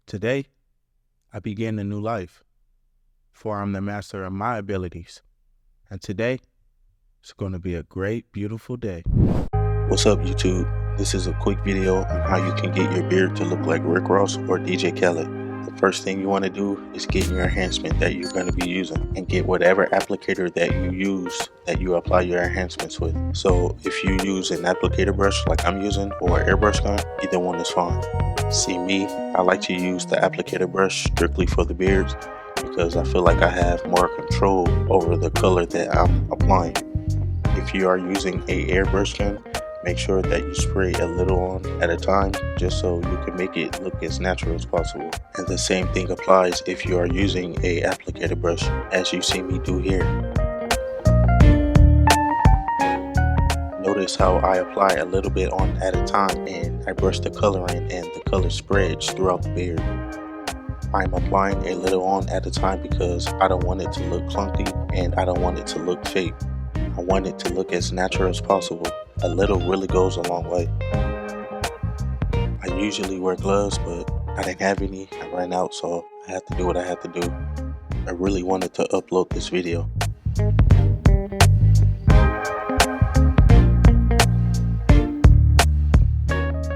Today, I begin a new life, for I'm the master of my abilities. And today, it's going to be a great, beautiful day. What's up, YouTube? This is a quick video on how you can get your beard to look like Rick Ross or DJ Khaled. The first thing you want to do is get your enhancement that you're going to be using and get whatever applicator that you use that you apply your enhancements with. So if you use an applicator brush like I'm using or an airbrush gun, either one is fine. See me, I like to use the applicator brush strictly for the beards because I feel like I have more control over the color that I'm applying. If you are using a airbrush gun, make sure that you spray a little on at a time just so you can make it look as natural as possible. And the same thing applies if you are using a applicator brush, as you see me do here. Notice how I apply a little bit on at a time and I brush the color in and the color spreads throughout the beard. I'm applying a little on at a time because I don't want it to look clunky and I don't want it to look fake. I want it to look as natural as possible. A little really goes a long way. I usually wear gloves, but I didn't have any. I ran out, so I had to do what I had to do. I really wanted to upload this video.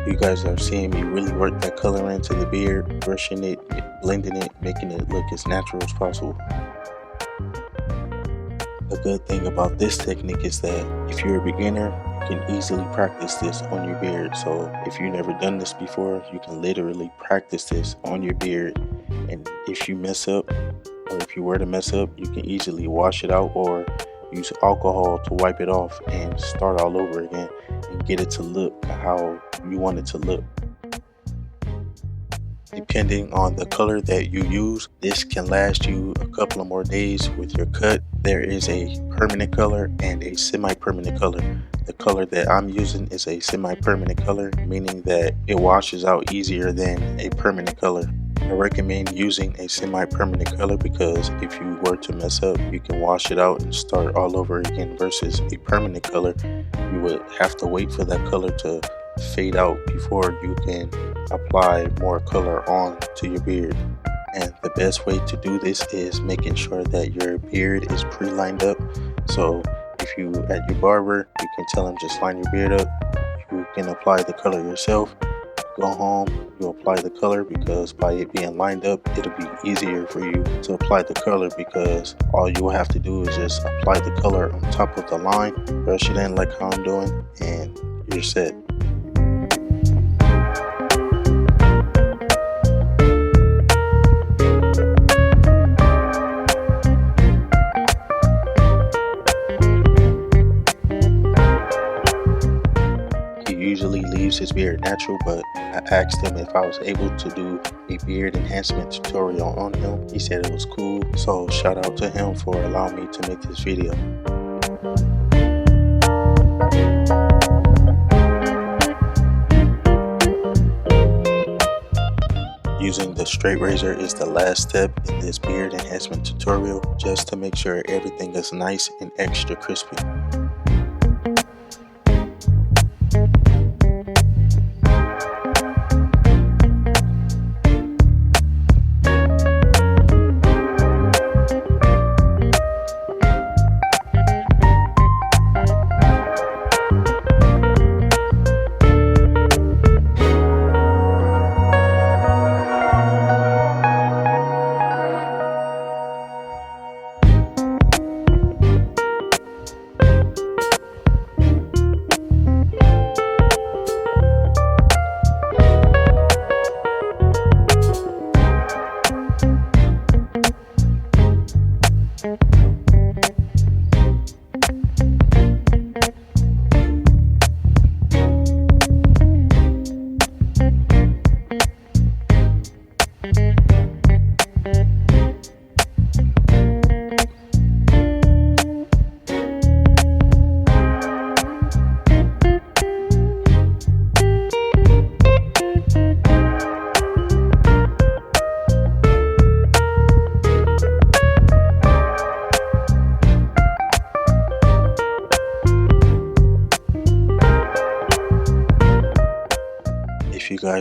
You guys are seeing me really work that color into the beard, brushing it, blending it, making it look as natural as possible. The good thing about this technique is that if you're a beginner, you can easily practice this on your beard. So if you've never done this before, you can literally practice this on your beard. And if you mess up, or if you were to mess up, you can easily wash it out or use alcohol to wipe it off and start all over again and get it to look how you want it to look. Depending on the color that you use, this can last you a couple of more days with your cut. There is a permanent color and a semi-permanent color. The color that I'm using is a semi-permanent color, meaning that it washes out easier than a permanent color. I recommend using a semi-permanent color because if you were to mess up, you can wash it out and start all over again, versus a permanent color, you would have to wait for that color to fade out before you can apply more color on to your beard. And the best way to do this is making sure that your beard is pre-lined up. So if you at your barber, you can tell him just line your beard up. You can apply the color yourself. Go home, you apply the color, because by it being lined up, it'll be easier for you to apply the color because all you will have to do is just apply the color on top of the line, brush it in like how I'm doing, and you're set. Usually leaves his beard natural, but I asked him if I was able to do a beard enhancement tutorial on him. He said it was cool, so shout out to him for allowing me to make this video. Using the straight razor is the last step in this beard enhancement tutorial, just to make sure everything is nice and extra crispy.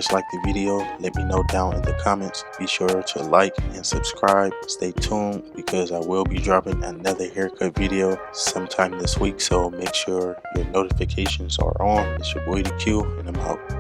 guys like the video, let me know down in the comments. Be sure to like and subscribe. Stay tuned because I will be dropping another haircut video sometime this week, so make sure your notifications are on. It's your boy the Q, and I'm out.